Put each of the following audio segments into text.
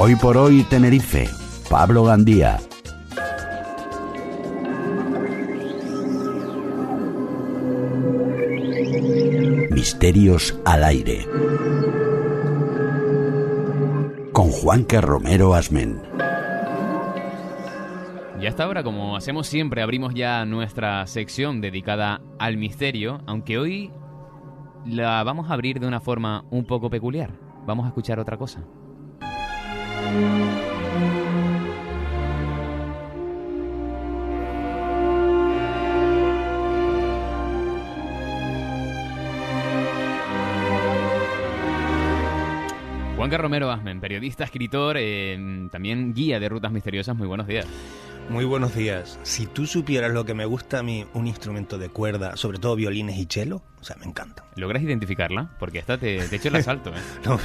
Hoy por hoy Tenerife, Pablo Gandía. Misterios al aire. Con Juanca Romero Asmen. Y hasta ahora, como hacemos siempre, abrimos ya nuestra sección dedicada al misterio, aunque hoy la vamos a abrir de una forma un poco peculiar. Vamos a escuchar otra cosa. Juanca Romero Asmen, periodista, escritor, también guía de rutas misteriosas. Muy buenos días. Muy buenos días. Si tú supieras lo que me gusta a mí, un instrumento de cuerda, sobre todo violines y cello, o sea, me encanta. ¿Logras identificarla? Porque esta te echo el asalto, ¿eh? No,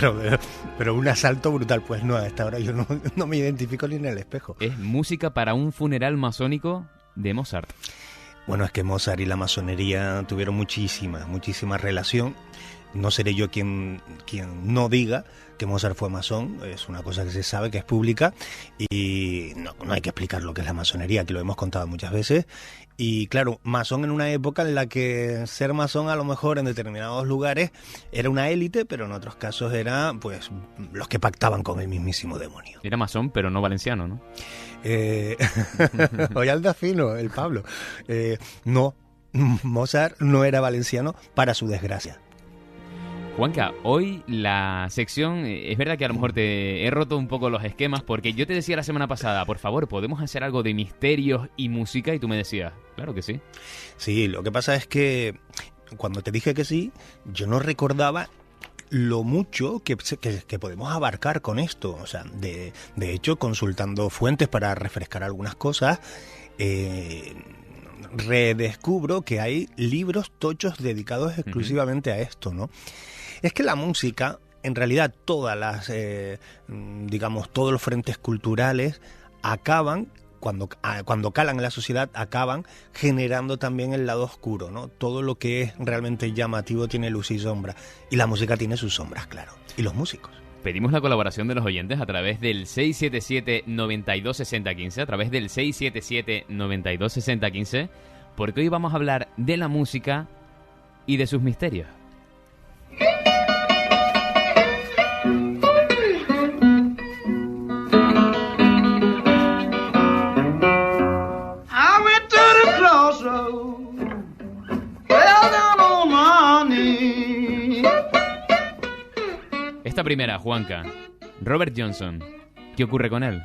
pero un asalto brutal. Pues no, a esta hora yo no me identifico ni en el espejo. Es música para un funeral masónico de Mozart. Bueno, es que Mozart y la masonería tuvieron muchísima relación. No seré yo quien no diga que Mozart fue masón, es una cosa que se sabe, que es pública, y no hay que explicar lo que es la masonería, que lo hemos contado muchas veces. Y claro, masón en una época en la que ser masón a lo mejor en determinados lugares era una élite, pero en otros casos era pues los que pactaban con el mismísimo demonio. Era masón, pero no valenciano, ¿no? Hoy anda fino el Pablo. No, Mozart no era valenciano, para su desgracia. Juanca, hoy la sección, es verdad que a lo mejor te he roto un poco los esquemas, porque yo te decía la semana pasada, por favor, ¿podemos hacer algo de misterios y música? Y tú me decías, claro que sí. Sí, lo que pasa es que cuando te dije que sí, yo no recordaba lo mucho que podemos abarcar con esto. O sea, de hecho, consultando fuentes para refrescar algunas cosas, redescubro que hay libros tochos dedicados exclusivamente a esto, ¿no? Es que la música, en realidad todas las, todos los frentes culturales acaban, cuando calan en la sociedad, acaban generando también el lado oscuro, ¿no? Todo lo que es realmente llamativo tiene luz y sombra, y la música tiene sus sombras, claro, y los músicos. Pedimos la colaboración de los oyentes a través del 677-926015, a través del 677-926015, porque hoy vamos a hablar de la música y de sus misterios. Esta primera, Juanca, Robert Johnson, ¿qué ocurre con él?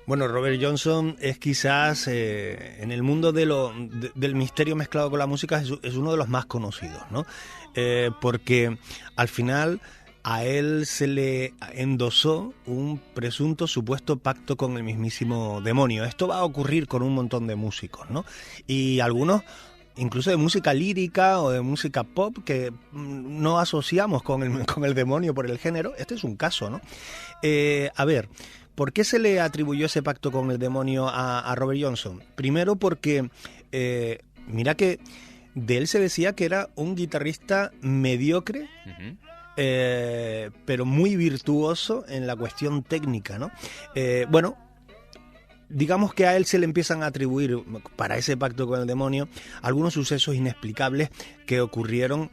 Bueno, Robert Johnson es quizás, en el mundo del misterio mezclado con la música, es uno de los más conocidos, ¿no? Porque al final a él se le endosó un presunto supuesto pacto con el mismísimo demonio. Esto va a ocurrir con un montón de músicos, ¿no? Y algunos incluso de música lírica o de música pop que no asociamos con el demonio por el género. Este es un caso, ¿no? A ver, ¿por qué se le atribuyó ese pacto con el demonio a Robert Johnson? Primero porque, mira que de él se decía que era un guitarrista mediocre, pero muy virtuoso en la cuestión técnica, ¿no? Bueno, digamos que a él se le empiezan a atribuir, para ese pacto con el demonio, algunos sucesos inexplicables que ocurrieron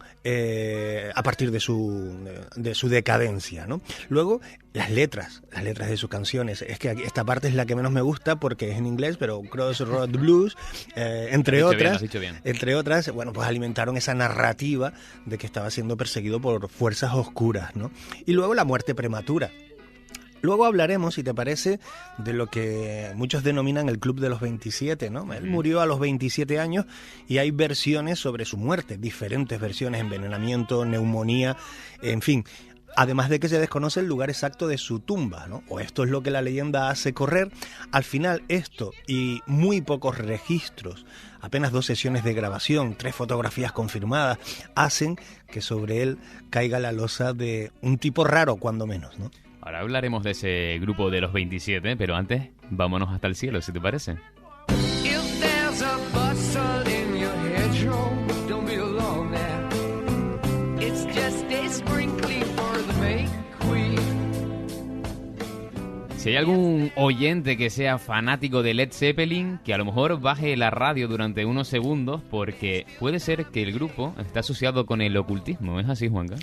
a partir de su decadencia, ¿no? Luego, las letras de sus canciones. Es que esta parte es la que menos me gusta porque es en inglés, pero Crossroad Blues, entre otras, bueno, pues alimentaron esa narrativa de que estaba siendo perseguido por fuerzas oscuras, ¿no? Y luego la muerte prematura. Luego hablaremos, si te parece, de lo que muchos denominan el Club de los 27, ¿no? Él murió a los 27 años y hay versiones sobre su muerte, diferentes versiones, envenenamiento, neumonía, en fin. Además de que se desconoce el lugar exacto de su tumba, ¿no? O esto es lo que la leyenda hace correr. Al final, esto y muy pocos registros, apenas 2 sesiones de grabación, 3 fotografías confirmadas, hacen que sobre él caiga la losa de un tipo raro, cuando menos, ¿no? Ahora hablaremos de ese grupo de los 27, pero antes vámonos hasta el cielo, si te parece. Si hay algún oyente que sea fanático de Led Zeppelin, que a lo mejor baje la radio durante unos segundos, porque puede ser que el grupo está asociado con el ocultismo. ¿Es así, Juanca?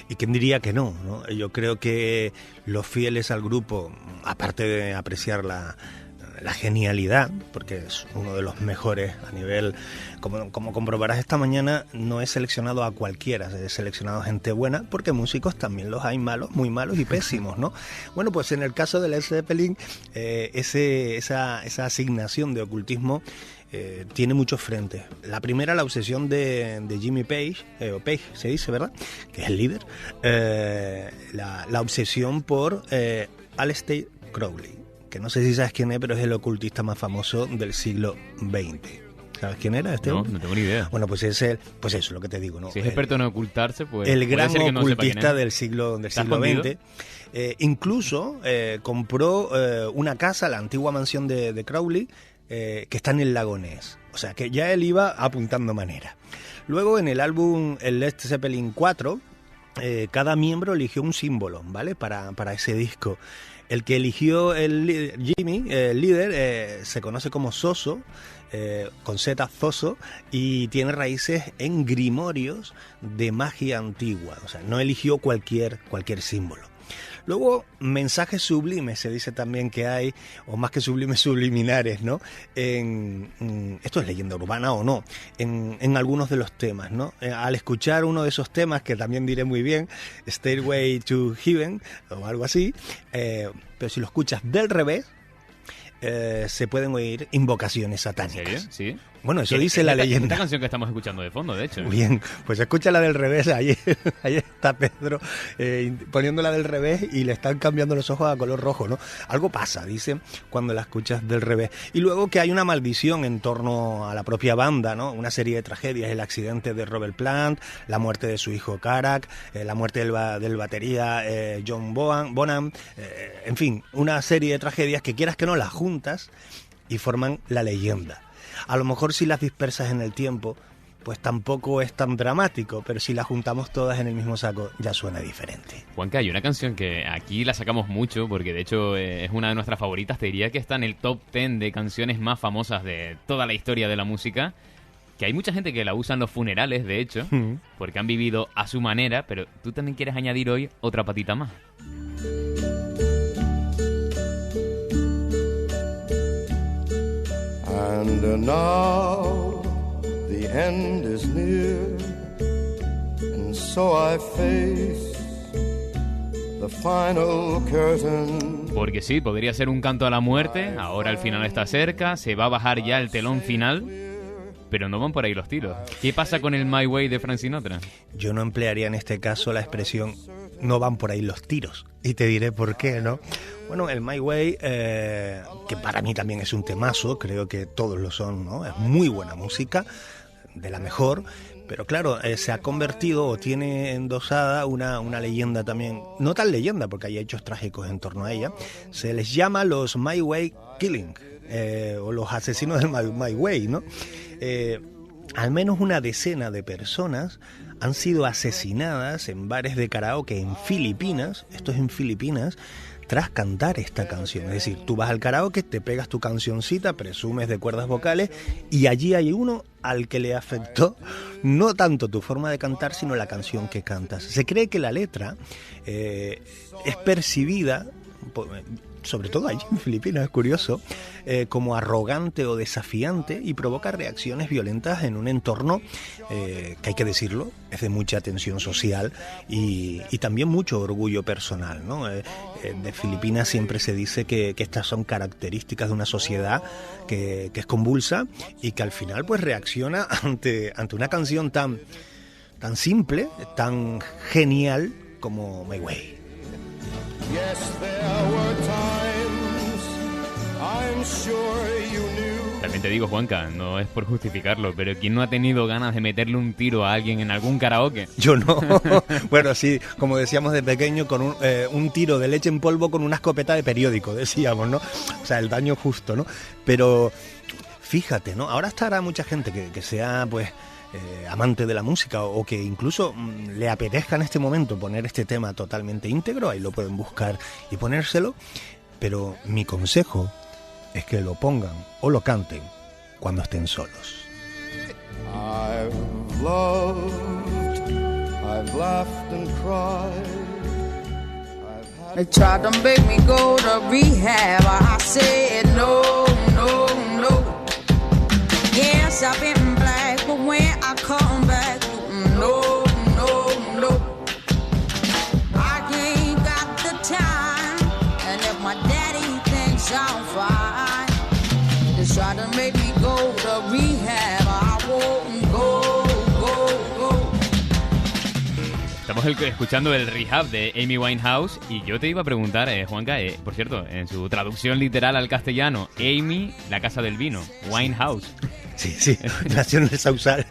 ¿Y quién diría que no, no? Yo creo que los fieles al grupo, aparte de apreciar la genialidad, porque es uno de los mejores a nivel, como comprobarás esta mañana, no he seleccionado a cualquiera, he seleccionado gente buena, porque músicos también los hay malos, muy malos y pésimos, ¿no? Bueno, pues en el caso de Led Zeppelin, esa asignación de ocultismo tiene muchos frentes. La primera, la obsesión de Jimmy Page, o Page se dice, ¿verdad?, que es el líder, la obsesión por Aleister Crowley, que no sé si sabes quién es, pero es el ocultista más famoso del siglo XX. ¿Sabes quién era este? No tengo ni idea. Bueno, pues es pues eso, lo que te digo, ¿no? Si es experto en ocultarse, pues el gran no ocultista del siglo XX. Incluso compró una casa, la antigua mansión de Crowley, que está en el lago Ness. O sea, que ya él iba apuntando manera. Luego, en el álbum el Led Zeppelin 4, cada miembro eligió un símbolo, ¿vale?, para ese disco. El que eligió Jimmy, el líder, se conoce como Zoso, con Z, Zoso, y tiene raíces en grimorios de magia antigua. O sea, no eligió cualquier símbolo. Luego, mensajes sublimes, se dice también que hay, o más que sublimes, subliminares, ¿no? Esto es leyenda urbana o no, en algunos de los temas, ¿no? Al escuchar uno de esos temas, que también diré muy bien, Stairway to Heaven, o algo así, pero si lo escuchas del revés, se pueden oír invocaciones satánicas. ¿En serio? Sí. Bueno, eso dice la leyenda. Esta canción que estamos escuchando de fondo, de hecho. Bien, pues escucha la del revés. Ahí está Pedro poniéndola del revés y le están cambiando los ojos a color rojo, ¿no? Algo pasa, dice, cuando la escuchas del revés. Y luego que hay una maldición en torno a la propia banda, ¿no? Una serie de tragedias: el accidente de Robert Plant, la muerte de su hijo Karak, la muerte del batería John Bonham, en fin, una serie de tragedias que, quieras que no, las juntas y forman la leyenda. A lo mejor si las dispersas en el tiempo, pues tampoco es tan dramático, pero si las juntamos todas en el mismo saco, ya suena diferente. Juanca, hay una canción que aquí la sacamos mucho, porque de hecho es una de nuestras favoritas, te diría que está en el top 10 de canciones más famosas de toda la historia de la música, que hay mucha gente que la usa en los funerales, de hecho, porque han vivido a su manera, pero tú también quieres añadir hoy otra patita más. And now the end is near, and so I face the final curtain. Porque sí, podría ser un canto a la muerte, ahora el final está cerca, se va a bajar ya el telón final, pero no van por ahí los tiros. ¿Qué pasa con el My Way de Frank Sinatra? Yo no emplearía en este caso la expresión "no van por ahí los tiros", y te diré por qué, ¿no? Bueno, el My Way, que para mí también es un temazo, creo que todos lo son, ¿no? Es muy buena música, de la mejor, pero claro, se ha convertido o tiene endosada una leyenda también, no tan leyenda porque hay hechos trágicos en torno a ella. Se les llama los My Way Killing, o los asesinos del My Way, ¿no? Al menos una decena de personas han sido asesinadas en bares de karaoke en Filipinas, esto es en Filipinas, tras cantar esta canción. Es decir, tú vas al karaoke, te pegas tu cancioncita, presumes de cuerdas vocales, y allí hay uno al que le afectó no tanto tu forma de cantar, sino la canción que cantas. Se cree que la letra es percibida, sobre todo allí en Filipinas, es curioso, como arrogante o desafiante, y provoca reacciones violentas en un entorno que, hay que decirlo, es de mucha tensión social y también mucho orgullo personal, ¿no? De Filipinas siempre se dice que estas son características de una sociedad que es convulsa y que al final pues reacciona ante una canción tan simple, tan genial como My Way. Yes, there were times I'm sure you knew. También te digo, Juanca, no es por justificarlo, pero ¿quién no ha tenido ganas de meterle un tiro a alguien en algún karaoke? Yo no. Bueno, sí, como decíamos de pequeño, con un tiro de leche en polvo con una escopeta de periódico, decíamos, ¿no? O sea, el daño justo, ¿no? Pero fíjate, ¿no? Ahora estará mucha gente que sea, pues, amante de la música o que incluso le apetezca en este momento poner este tema totalmente íntegro, ahí lo pueden buscar y ponérselo. pero mi consejo es que lo pongan o lo canten cuando estén solos. I've loved, I've laughed and cried. They tried to make me go to rehab. I said no, no, no. Yes, I've been black, but when I come back, no, no, no. I ain't got the time, and if my daddy thinks I'm fine, they try to make me go to rehab. I won't go, go, go. Estamos escuchando el Rehab de Amy Winehouse y yo te iba a preguntar, Juanca, por cierto, en su traducción literal al castellano, Amy, la casa del vino, Winehouse. Sí, nació en el Sausal.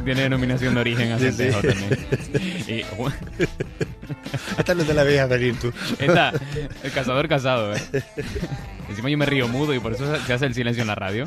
Tiene denominación de origen acentejo también. Y, Esta no te la veías venir tú. esta, el cazador casado, Encima yo me río mudo y por eso se hace el silencio en la radio.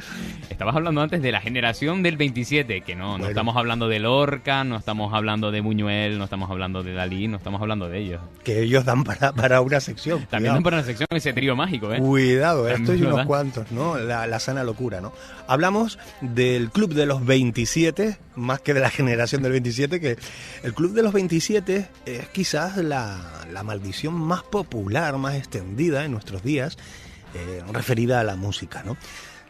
Estabas hablando antes de la generación del 27, que no estamos hablando de Lorca, no estamos hablando de Buñuel, no estamos hablando de Dalí, no estamos hablando de ellos. Que ellos dan para una sección. También dan para una sección ese trío mágico, Cuidado, También esto y lo unos dan. cuantos, ¿no? La sana locura, ¿no? Hablamos del Club de los 27, más que de la generación del 27, que el Club de los 27 es quizás la maldición más popular, más extendida en nuestros días, referida a la música, ¿no?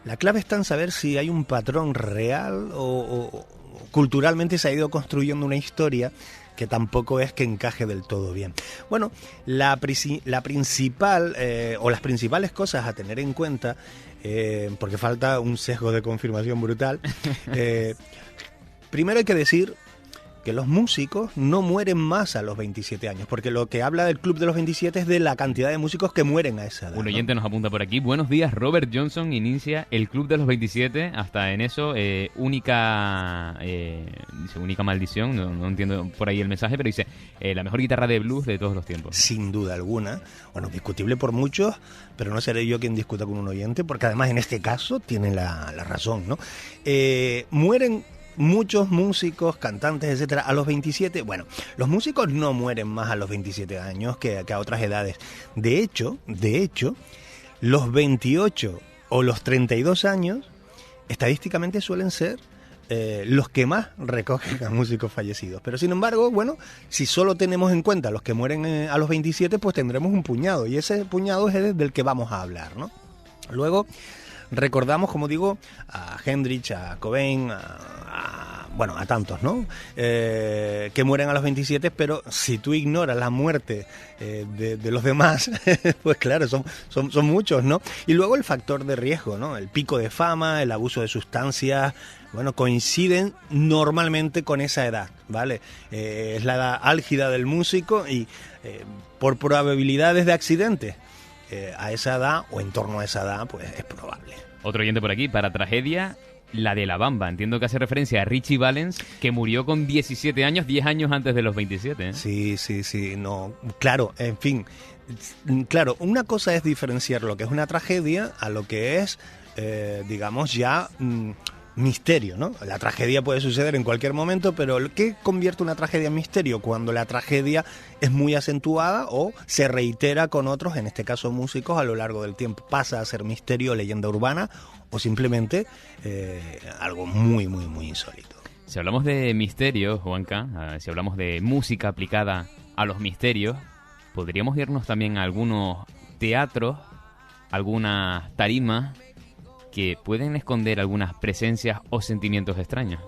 La clave está en saber si hay un patrón real o culturalmente se ha ido construyendo una historia que tampoco es que encaje del todo bien. Bueno, la principal o las principales cosas a tener en cuenta, porque falta un sesgo de confirmación brutal, primero hay que decir que los músicos no mueren más a los 27 años, porque lo que habla del Club de los 27 es de la cantidad de músicos que mueren a esa edad. Un oyente nos apunta por aquí. Buenos días, Robert Johnson inicia el Club de los 27, hasta en eso, única maldición, no entiendo por ahí el mensaje, pero dice, la mejor guitarra de blues de todos los tiempos. Sin duda alguna, bueno, discutible por muchos, pero no seré yo quien discuta con un oyente, porque además en este caso tiene la razón, ¿no? Mueren muchos músicos, cantantes, etcétera, a los 27. Bueno, los músicos no mueren más a los 27 años que a otras edades. De hecho, los 28 o los 32 años estadísticamente suelen ser los que más recogen a músicos fallecidos. Pero sin embargo, bueno, si solo tenemos en cuenta los que mueren a los 27, pues tendremos un puñado, y ese puñado es del que vamos a hablar, ¿no? Luego recordamos, como digo, a Hendrix, a Cobain, a tantos, ¿no? Que mueren a los 27, pero si tú ignoras la muerte de los demás, pues claro, son muchos, ¿no? Y luego el factor de riesgo, ¿no? El pico de fama, el abuso de sustancias, bueno, coinciden normalmente con esa edad, ¿vale? Es la edad álgida del músico y por probabilidades de accidentes, a esa edad o en torno a esa edad, pues es probable. Otro oyente por aquí, para tragedia, la de La Bamba. Entiendo que hace referencia a Richie Valens, que murió con 17 años, 10 años antes de los 27. Sí, no, claro, en fin, claro, una cosa es diferenciar lo que es una tragedia a lo que es, digamos, ya misterio, ¿no? La tragedia puede suceder en cualquier momento, pero ¿qué convierte una tragedia en misterio? Cuando la tragedia es muy acentuada o se reitera con otros, en este caso músicos, a lo largo del tiempo. Pasa a ser misterio, leyenda urbana o simplemente algo muy, muy, muy insólito. Si hablamos de misterio, Juanca, si hablamos de música aplicada a los misterios, podríamos irnos también a algunos teatros, algunas tarimas que pueden esconder algunas presencias o sentimientos extraños.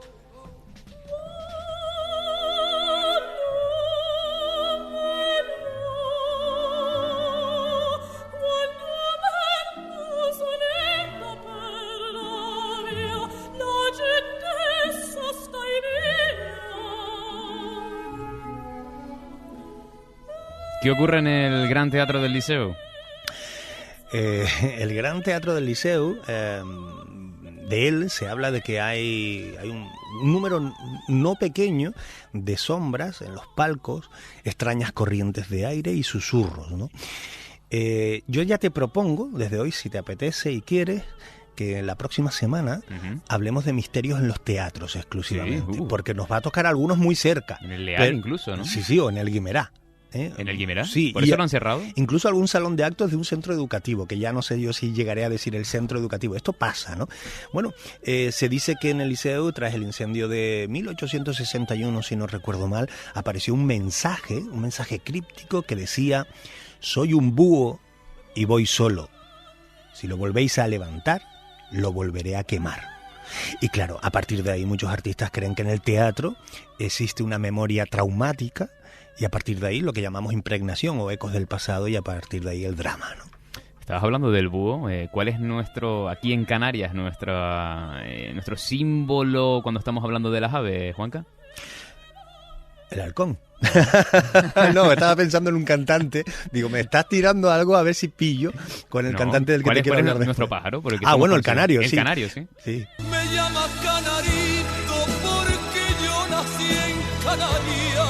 ¿Qué ocurre en el Gran Teatro del Liceo? El Gran Teatro del Liceu, de él se habla de que hay un número no pequeño de sombras en los palcos, extrañas corrientes de aire y susurros, ¿no? Yo ya te propongo, desde hoy, si te apetece y quieres, que la próxima semana hablemos de misterios en los teatros exclusivamente, porque nos va a tocar algunos muy cerca. En el Leal incluso, ¿no? Sí, o en el Guimerá. ¿En el Guimerá? Sí. ¿Por eso lo han cerrado? Incluso algún salón de actos de un centro educativo, que ya no sé yo si llegaré a decir el centro educativo. Esto pasa, ¿no? Bueno, se dice que en el Liceo, tras el incendio de 1861, si no recuerdo mal, apareció un mensaje críptico que decía: soy un búho y voy solo. Si lo volvéis a levantar, lo volveré a quemar. Y claro, a partir de ahí muchos artistas creen que en el teatro existe una memoria traumática, y a partir de ahí lo que llamamos impregnación o ecos del pasado, y a partir de ahí el drama, ¿no? Estabas hablando del búho. ¿Cuál es aquí en Canarias, nuestro símbolo cuando estamos hablando de las aves, Juanca? El halcón. No, estaba pensando en un cantante. Digo, me estás tirando algo a ver si pillo con el cantante del que te quiero hablar. ¿Cuál es nuestro pájaro? Bueno, el canario, sí. El canario, sí. Sí. Me llama Canarito porque yo nací en Canarias.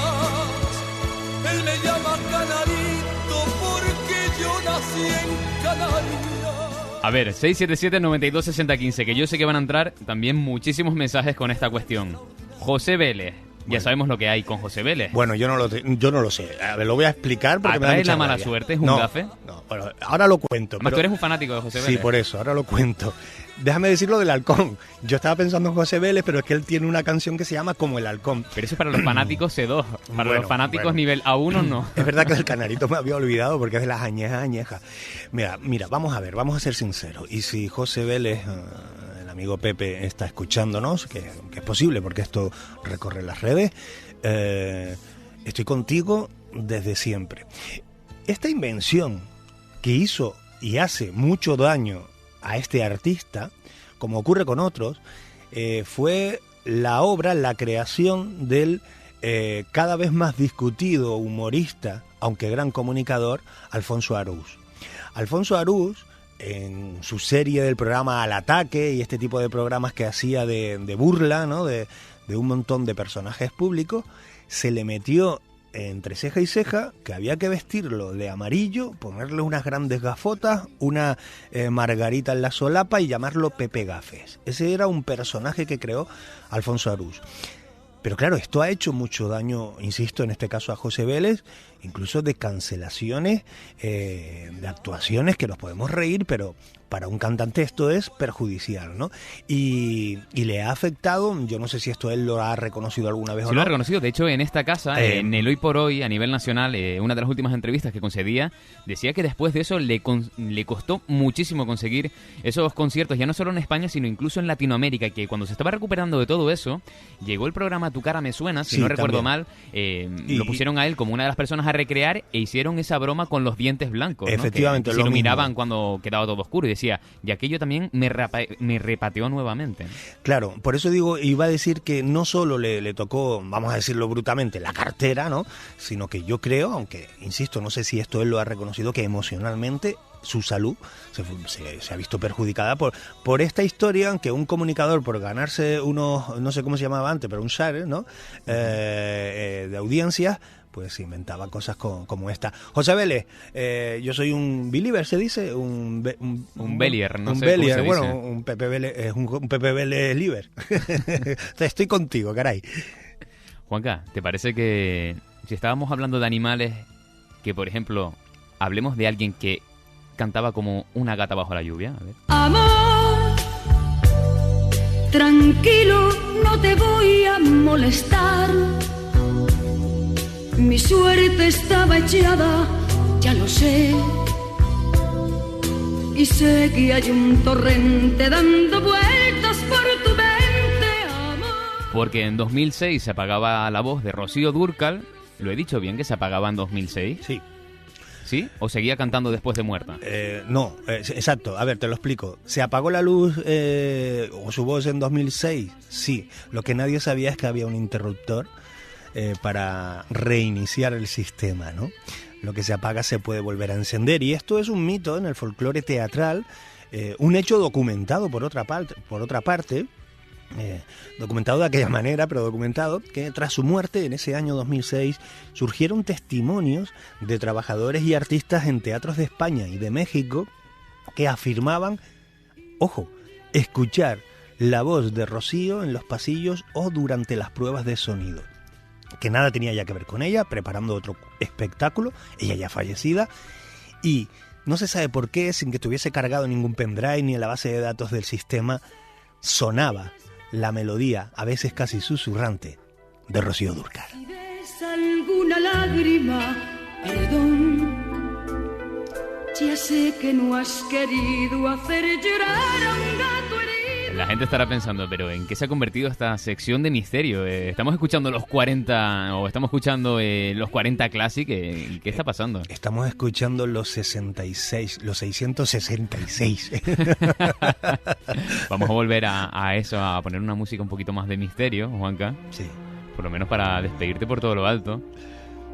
Él me llama Canarito porque yo nací en Canarias. A ver, 677-926015, que yo sé que van a entrar también muchísimos mensajes con esta cuestión. José Vélez. Ya sabemos lo que hay con José Vélez. Bueno, yo no lo sé. A ver, lo voy a explicar porque me da mucha la mala rabia. suerte? ¿Es un gafe? No, bueno, ahora lo cuento. Además, tú eres un fanático de José Vélez. Sí, por eso, ahora lo cuento. Déjame decir lo del halcón. Yo estaba pensando en José Vélez, pero es que él tiene una canción que se llama Como el halcón. Pero eso es para los fanáticos C2. Para los fanáticos nivel A1 no. Es verdad que del canarito me había olvidado porque es de las añejas. Mira, vamos a ser sinceros. Y si José Vélez, el amigo Pepe, está escuchándonos, que es posible porque esto recorre las redes, estoy contigo desde siempre. Esta invención que hizo y hace mucho daño a este artista, como ocurre con otros, fue la creación del cada vez más discutido humorista, aunque gran comunicador, Alfonso Arús. Alfonso Arús, en su serie del programa Al Ataque y este tipo de programas que hacía de burla, ¿no?, de un montón de personajes públicos, se le metió entre ceja y ceja que había que vestirlo de amarillo, ponerle unas grandes gafotas, una margarita en la solapa y llamarlo Pepe Gafes. Ese era un personaje que creó Alfonso Arús. Pero claro, esto ha hecho mucho daño, insisto, en este caso a José Vélez, incluso de cancelaciones, de actuaciones que nos podemos reír, pero para un cantante esto es perjudicial, ¿no? Y le ha afectado, yo no sé si esto él lo ha reconocido alguna vez o no. Sí, lo ha reconocido. De hecho, en esta casa, en el Hoy por Hoy, a nivel nacional, una de las últimas entrevistas que concedía, decía que después de eso le costó muchísimo conseguir esos conciertos, ya no solo en España, sino incluso en Latinoamérica, que cuando se estaba recuperando de todo eso, llegó el programa Tu cara me suena, si no recuerdo mal, lo pusieron a él como una de las personas a recrear e hicieron esa broma con los dientes blancos, ¿no? Efectivamente, que se iluminaban cuando quedaba todo oscuro, y decía, y aquello también me repateó nuevamente. Claro, por eso digo, iba a decir que no solo le tocó, vamos a decirlo brutalmente, la cartera, ¿no?, sino que yo creo, aunque insisto, no sé si esto él lo ha reconocido, que emocionalmente su salud se ha visto perjudicada por esta historia, aunque un comunicador, por ganarse unos, no sé cómo se llamaba antes, pero un share, ¿no?, de audiencias, pues inventaba cosas como esta. José Vélez, yo soy un believer, se dice, un bellier, no un sé bellier, cómo se bueno, dice. un Pepe Vélez, un Pepe Vélez liber. Estoy contigo, caray. Juanca, ¿te parece que si estábamos hablando de animales, que por ejemplo hablemos de alguien que cantaba como una gata bajo la lluvia? A ver. Amor, tranquilo, no te voy a molestar. Mi suerte estaba echada, ya lo sé. Y sé que hay un torrente dando vueltas por tu mente, amor. Porque en 2006 se apagaba la voz de Rocío Dúrcal. ¿Lo he dicho bien que se apagaba en 2006? Sí. ¿Sí? ¿O seguía cantando después de muerta? No, exacto. A ver, te lo explico. ¿Se apagó la luz o su voz en 2006? Sí. Lo que nadie sabía es que había un interruptor para reiniciar el sistema, ¿no? Lo que se apaga se puede volver a encender. Y esto es un mito en el folclore teatral, un hecho documentado por otra parte, documentado de aquella manera, pero documentado que tras su muerte en ese año 2006 surgieron testimonios de trabajadores y artistas en teatros de España y de México que afirmaban, ojo, escuchar la voz de Rocío en los pasillos o durante las pruebas de sonido. que nada tenía ya que ver con ella, preparando otro espectáculo, ella ya fallecida, y no se sabe por qué, sin que tuviese cargado ningún pendrive ni en la base de datos del sistema, sonaba la melodía, a veces casi susurrante, de Rocío Dúrcal. Si ves alguna lágrima, perdón. Ya sé que no has querido hacer llorar a un gato herido. La gente estará pensando, pero ¿en qué se ha convertido esta sección de misterio? Estamos escuchando los 40, o estamos escuchando los 40 Classic, ¿qué está pasando? Estamos escuchando los 66, los 666. Vamos a volver a eso, a poner una música un poquito más de misterio, Juanca. Sí. Por lo menos para despedirte por todo lo alto,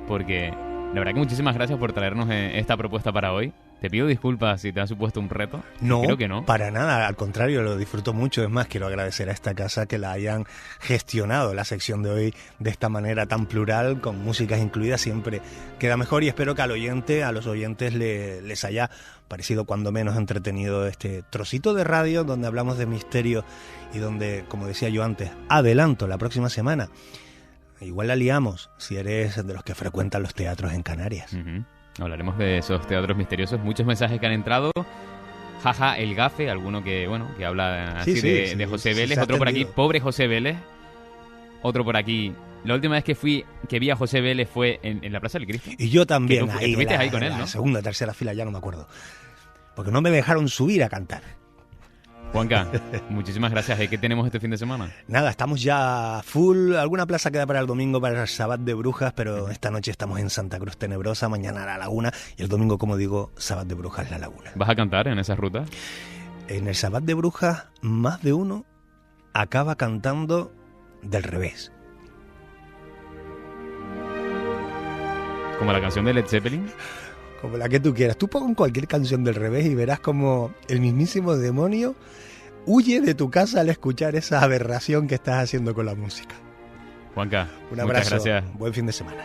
porque la verdad que muchísimas gracias por traernos esta propuesta para hoy. Te pido disculpas si te ha supuesto un reto. No, creo que no. Para nada, al contrario, lo disfruto mucho. Es más, quiero agradecer a esta casa que la hayan gestionado la sección de hoy de esta manera tan plural, con músicas incluidas, siempre queda mejor, y espero que a los oyentes les haya parecido cuando menos entretenido este trocito de radio donde hablamos de misterio y donde, como decía yo antes, adelanto la próxima semana. Igual la liamos si eres de los que frecuentan los teatros en Canarias. Uh-huh. Hablaremos de esos teatros misteriosos. Muchos mensajes que han entrado. Jaja, el gafe, alguno que habla así de José Vélez. Otro por aquí, pobre José Vélez. Otro por aquí. La última vez que vi a José Vélez fue en la Plaza del Cristo. Y yo también. Estuviste ahí con él, ¿no? Segunda, tercera fila, ya no me acuerdo. Porque no me dejaron subir a cantar. Juanca, muchísimas gracias. ¿Qué tenemos este fin de semana? Nada, estamos ya full. Alguna plaza queda para el domingo, para el Sabbat de Brujas, pero esta noche estamos en Santa Cruz Tenebrosa, mañana La Laguna, y el domingo, como digo, Sabbat de Brujas, La Laguna. ¿Vas a cantar en esa ruta? En el Sabbat de Brujas, más de uno acaba cantando del revés. ¿Como la canción de Led Zeppelin? Como la que tú quieras. Tú pon cualquier canción del revés y verás como el mismísimo demonio huye de tu casa al escuchar esa aberración que estás haciendo con la música. Juanca, un abrazo. Muchas gracias. Buen fin de semana.